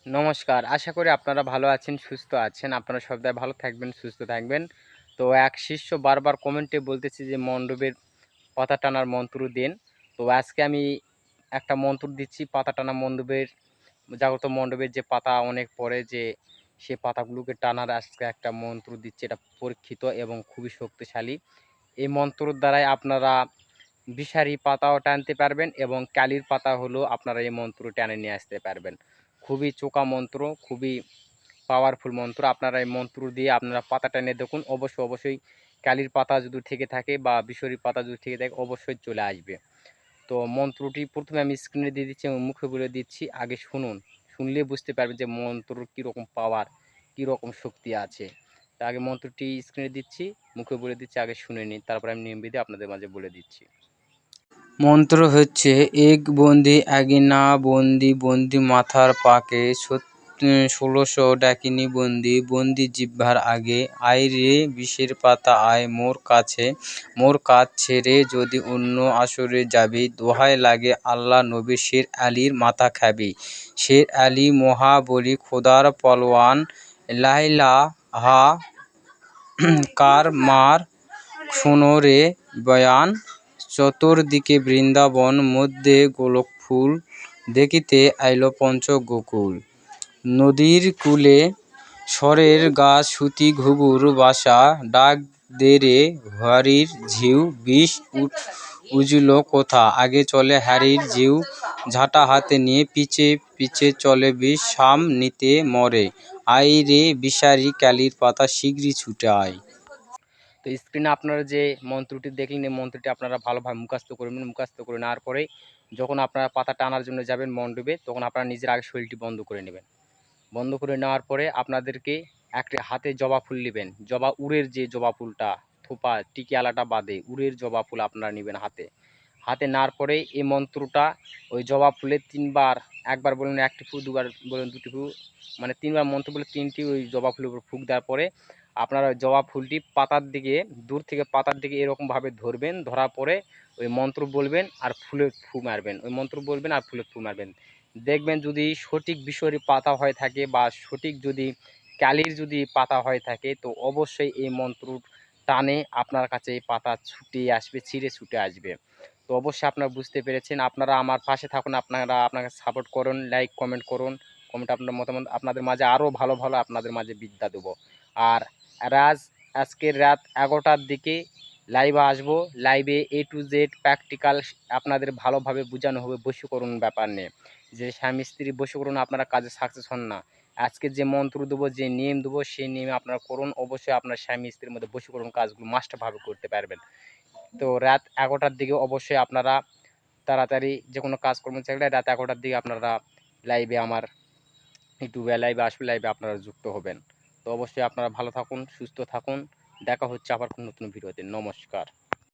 নমস্কার। আশা করি আপনারা ভালো আছেন, সুস্থ আছেন। আপনারা সবাই ভালো থাকবেন, সুস্থ থাকবেন। তো এক শিষ্য বারবার কমেন্টে বলতেছে যে মণ্ডপের পাতা টানার মন্ত্র দিন। তো আজকে আমি একটা মন্ত্র দিচ্ছি পাতা টানা মণ্ডপের জাগ্রত মণ্ডপের যে পাতা অনেক পড়ে যে সে পাতাগুলোকে টানার আজকে একটা মন্ত্র দিচ্ছি। এটা পরীক্ষিত এবং খুবই শক্তিশালী। এই মন্ত্রর দ্বারাই আপনারা বিষারি পাতাও টানতে পারবেন এবং কালির পাতা হলেও আপনারা এই মন্ত্র টেনে নিয়ে আসতে পারবেন। খুবই চোখা মন্ত্র, খুবই পাওয়ারফুল মন্ত্র। আপনারা এই মন্ত্র দিয়ে আপনারা পাতা টেনে দেখুন, অবশ্যই কালির পাতা যদি থেকে থাকে বা বিষরীর পাতা যদি থেকে থাকে অবশ্যই চলে আসবে। তো মন্ত্রটি প্রথমে আমি স্ক্রিনে দিয়ে দিচ্ছি এবং মুখে বলে দিচ্ছি, আগে শুনুন। শুনলে বুঝতে পারবেন যে মন্ত্রর কীরকম পাওয়ার, কীরকম শক্তি আছে। তা আগে মন্ত্রটি স্ক্রিনে দিচ্ছি, মুখে বলে দিচ্ছি, আগে শুনে নিন, তারপর আমি নিয়ম বিধি আপনাদের মাঝে বলে দিচ্ছি। মন্ত্র হচ্ছে এক বন্দি আগিনা বন্দি বন্দি মাথার পাকে 1600 ডাকিনী বন্দি বন্দি জিহ্বার আগে আয় রে বিষের পাতা আয় মোর কাজ ছেড়ে যদি অন্য আসরে যাবি দোহাই লাগে আল্লাহ নবী শের আলীর মাথা খাবি। শের আলী মহাবলী খোদার পলওয়ান লাইলা হা কার মার শোনো রে বয়ান চতুর্দিকে বৃন্দাবন মধ্যে গোলক ফুল দেখিতে আইল পঞ্চ গোকুল। নদীর কূলে স্বরের গাছ সুতি ঘুঘুর বাসা ডাক দে রে হরির ঝিউ বিষ উজল কোথা আগে চলে হরির ঝিউ ঝাঁটা হাতে নিয়ে পিছে পিছে চলে বিষ সাম নিতে মরে আই রে বিষারি কালির পাতা শীঘ্রই ছুটে আয়। তো স্ক্রিনে আপনারা যে মন্ত্রটি দেখলেন এই মন্ত্রটি আপনারা ভালোভাবে মুখস্থ করবেন। মুখস্থ করে নেওয়ার পরে যখন আপনারা পাতা টানার জন্য যাবেন মণ্ডপে, তখন আপনারা নিজের আগে শরীরটি বন্ধ করে নেবেন। বন্ধ করে নেওয়ার পরে আপনাদেরকে একটা হাতে জবা ফুল নেবেন। উড়ের যে জবা ফুলটা থোপা টিকিয়ালাটা বাদে উড়ের জবা ফুল আপনারা নেবেন হাতে। হাতে নেওয়ার পরে এই মন্ত্রটা ওই জবা ফুলের ৩ বার, একবার বলুন ১টি ফু, দুবার বলুন ২টি ফু, মানে ৩ বার মন্ত্র বলে ৩টি ওই জবা ফুলের উপর ফুঁক দেওয়ার পরে আপনারা জবা ফুলটি পাতার দিকে, দূর থেকে পাতার দিকে এরকমভাবে ধরবেন। ধরার পরে ওই মন্ত্র বলবেন আর ফুলে ফু মারবেন। ওই মন্ত্র বলবেন আর ফুলে ফু মারবেন। দেখবেন যদি সঠিক বিষয়ের পাতা হয়ে থাকে বা সঠিক যদি কালির যদি পাতা হয়ে থাকে তো অবশ্যই এই মন্ত্র টানে আপনার কাছে এই পাতা ছুটে আসবে, ছিঁড়ে ছুটে আসবে। তো অবশ্যই আপনারা বুঝতে পেরেছেন। আপনারা আমার পাশে থাকুন, আপনারা আপনাকে সাপোর্ট করুন, লাইক কমেন্ট করুন। কমেন্ট আপনার মতামত আপনাদের মাঝে আরও ভালো ভালো আপনাদের মাঝে বিদ্যা দেবো। আর আজকের রাত 11টার দিকে লাইভে আসবো। লাইভে A to Z প্র্যাকটিক্যাল আপনাদের ভালোভাবে বোঝানো হবে বশীকরণ ব্যাপার নিয়ে। যে স্বামী স্ত্রী বশীকরণ আপনারা কাজে সাকসেস হন না, আজকে যে মন্ত্র দেবো, যে নিয়ম দেবো সেই নিয়মে আপনারা করুন। অবশ্যই আপনার স্বামী স্ত্রীর মধ্যে বশীকরণ কাজগুলো মাস্টারভাবে করতে পারবেন। তো রাত 11টার দিকে অবশ্যই আপনারা তাড়াতাড়ি যে কোনো কাজকর্ম চাইলে রাত 11টার দিকে আপনারা লাইভে আমার ইউটিউবে লাইভে আসবে, লাইভে আপনারা যুক্ত হবেন। তো অবশ্যই আপনারা ভালো থাকুন, সুস্থ থাকুন। দেখা হচ্ছে আবার কোনো নতুন ভিডিওতে। নমস্কার।